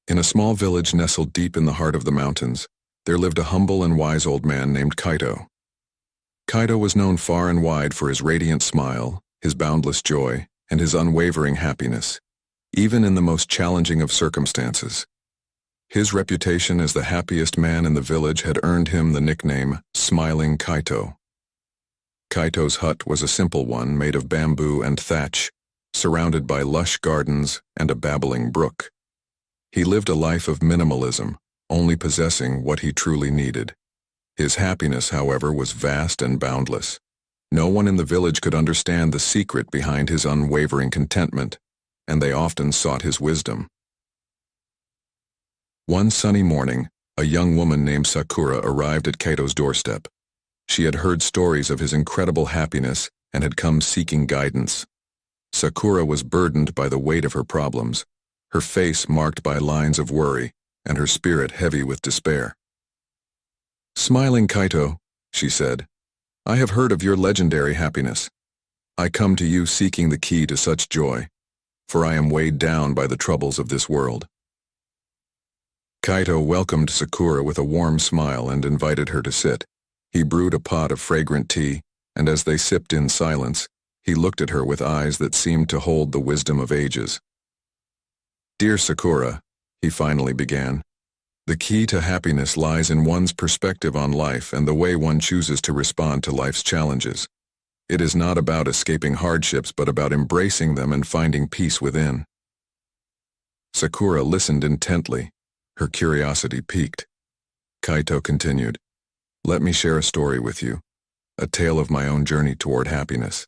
In a small village nestled deep in the heart of the mountains, there lived a humble and wise old man named Kaito. Kaito was known far and wide for his radiant smile, his boundless joy, and his unwavering happiness, even in the most challenging of circumstances. His reputation as the happiest man in the village had earned him the nickname Smiling Kaito. Kaito's hut was a simple one made of bamboo and thatch, surrounded by lush gardens and a babbling brook. He lived a life of minimalism, only possessing what he truly needed. His happiness, however, was vast and boundless. No one in the village could understand the secret behind his unwavering contentment, and they often sought his wisdom. One sunny morning, a young woman named Sakura arrived at Kaito's doorstep. She had heard stories of his incredible happiness and had come seeking guidance. Sakura was burdened by the weight of her problems, her face marked by lines of worry, and her spirit heavy with despair. "Smiling Kaito," she said, "I have heard of your legendary happiness. I come to you seeking the key to such joy, for I am weighed down by the troubles of this world." Kaito welcomed Sakura with a warm smile and invited her to sit. He brewed a pot of fragrant tea, and as they sipped in silence, he looked at her with eyes that seemed to hold the wisdom of ages. "Dear Sakura," he finally began, "the key to happiness lies in one's perspective on life and the way one chooses to respond to life's challenges. It is not about escaping hardships but about embracing them and finding peace within." Sakura listened intently, her curiosity piqued. Kaito continued, "Let me share a story with you, a tale of my own journey toward happiness.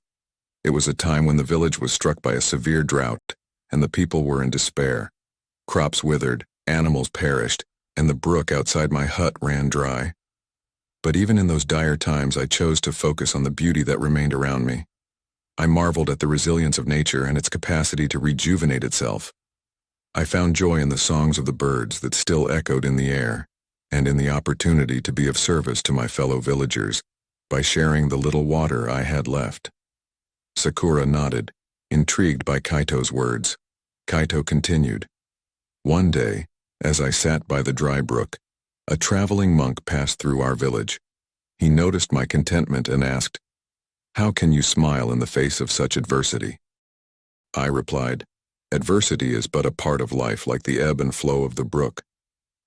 It was a time when the village was struck by a severe drought, and the people were in despair. Crops withered, animals perished, and the brook outside my hut ran dry. But even in those dire times, I chose to focus on the beauty that remained around me. I marveled at the resilience of nature and its capacity to rejuvenate itself. I found joy in the songs of the birds that still echoed in the air, and in the opportunity to be of service to my fellow villagers by sharing the little water I had left." Sakura nodded, intrigued by Kaito's words. Kaito continued, "One day, as I sat by the dry brook, a traveling monk passed through our village. He noticed my contentment and asked, 'How can you smile in the face of such adversity?' I replied, 'Adversity is but a part of life, like the ebb and flow of the brook.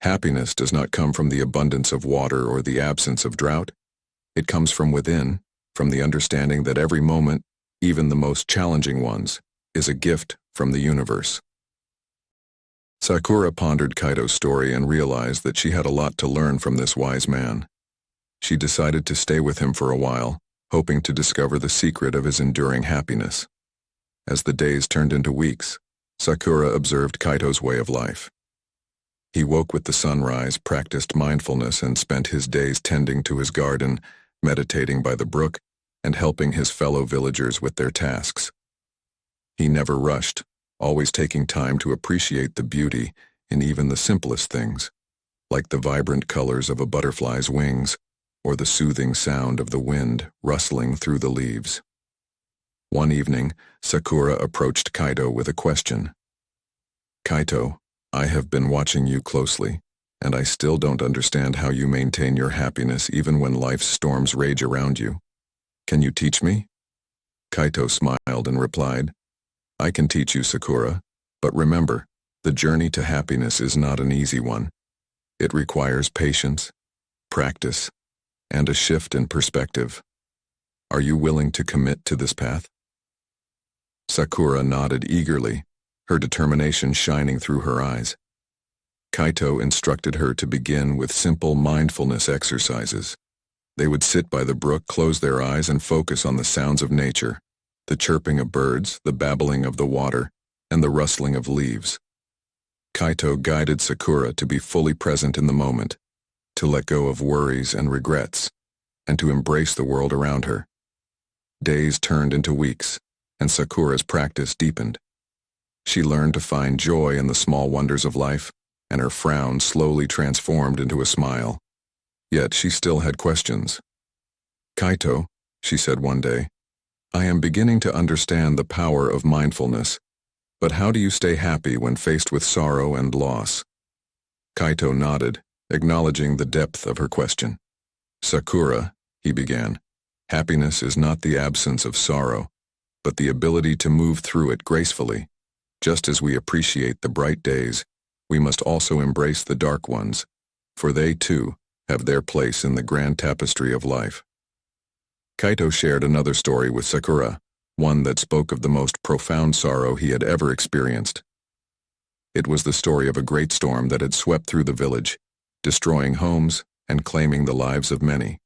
Happiness does not come from the abundance of water or the absence of drought. It comes from within, from the understanding that every moment, even the most challenging ones, is a gift from the universe.'" Sakura pondered Kaito's story and realized that she had a lot to learn from this wise man. She decided to stay with him for a while, hoping to discover the secret of his enduring happiness. As the days turned into weeks, Sakura observed Kaito's way of life. He woke with the sunrise, practiced mindfulness, and spent his days tending to his garden, meditating by the brook, and helping his fellow villagers with their tasks. He never rushed, always taking time to appreciate the beauty in even the simplest things, like the vibrant colors of a butterfly's wings or the soothing sound of the wind rustling through the leaves. One evening, Sakura approached Kaito with a question. "Kaito, I have been watching you closely, and I still don't understand how you maintain your happiness even when life's storms rage around you. Can you teach me?" Kaito smiled and replied, "I can teach you, Sakura, but remember, the journey to happiness is not an easy one. It requires patience, practice, and a shift in perspective. Are you willing to commit to this path?" Sakura nodded eagerly, her determination shining through her eyes. Kaito instructed her to begin with simple mindfulness exercises. They would sit by the brook, close their eyes, and focus on the sounds of nature, the chirping of birds, the babbling of the water, and the rustling of leaves. Kaito guided Sakura to be fully present in the moment, to let go of worries and regrets, and to embrace the world around her. Days turned into weeks, and Sakura's practice deepened. She learned to find joy in the small wonders of life, and her frown slowly transformed into a smile. Yet she still had questions. "Kaito," she said one day, "I am beginning to understand the power of mindfulness, but how do you stay happy when faced with sorrow and loss?" Kaito nodded, acknowledging the depth of her question. Sakura, he began, happiness is not the absence of sorrow, but the ability to move through it gracefully. Just as we appreciate the bright days, we must also embrace the dark ones, for they, too, have their place in the grand tapestry of life. Kaito shared another story with Sakura, one that spoke of the most profound sorrow he had ever experienced. It was the story of a great storm that had swept through the village, destroying homes and claiming the lives of many.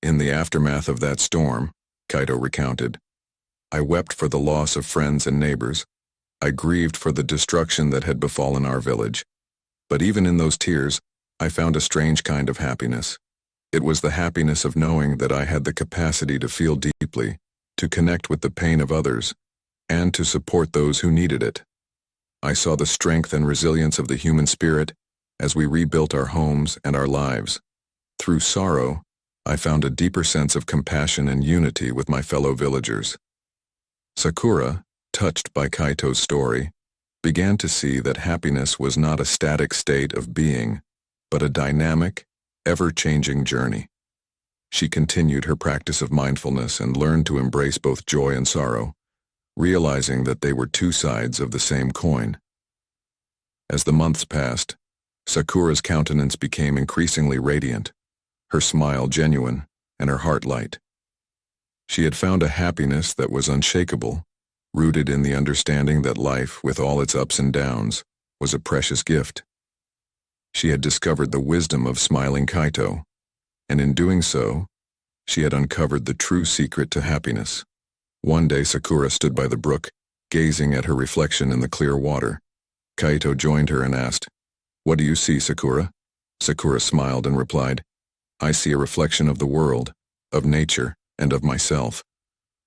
In the aftermath of that storm, Kaito recounted, I wept for the loss of friends and neighbors. I grieved for the destruction that had befallen our village. But even in those tears, I found a strange kind of happiness. It was the happiness of knowing that I had the capacity to feel deeply, to connect with the pain of others, and to support those who needed it. I saw the strength and resilience of the human spirit as we rebuilt our homes and our lives. Through sorrow, I found a deeper sense of compassion and unity with my fellow villagers. Sakura, touched by Kaito's story, began to see that happiness was not a static state of being, but a dynamic, ever-changing journey. She continued her practice of mindfulness and learned to embrace both joy and sorrow, realizing that they were two sides of the same coin. As the months passed, Sakura's countenance became increasingly radiant, her smile genuine, and her heart light. She had found a happiness that was unshakable, rooted in the understanding that life, with all its ups and downs, was a precious gift. She had discovered the wisdom of smiling Kaito, and in doing so, she had uncovered the true secret to happiness. One day Sakura stood by the brook, gazing at her reflection in the clear water. Kaito joined her and asked, What do you see, Sakura? Sakura smiled and replied, I see a reflection of the world, of nature, and of myself.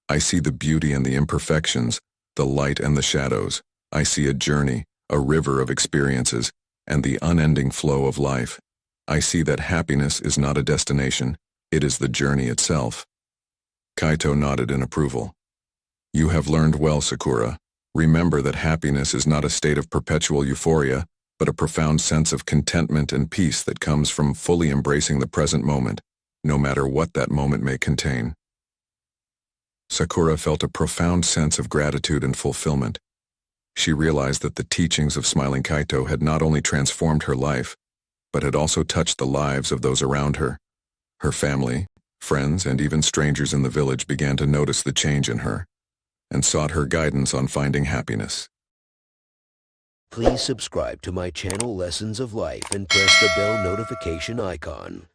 I see the beauty and the imperfections, the light and the shadows. I see a journey, a river of experiences, and the unending flow of life. I see that happiness is not a destination, it is the journey itself. Kaito nodded in approval. You have learned well, Sakura. Remember that happiness is not a state of perpetual euphoria, but a profound sense of contentment and peace that comes from fully embracing the present moment, no matter what that moment may contain. Sakura felt a profound sense of gratitude and fulfillment. She realized that the teachings of smiling Kaito had not only transformed her life, but had also touched the lives of those around her. Her family, friends, and even strangers in the village began to notice the change in her, and sought her guidance on finding happiness. Please subscribe to my channel Lessons of Life and press the bell notification icon.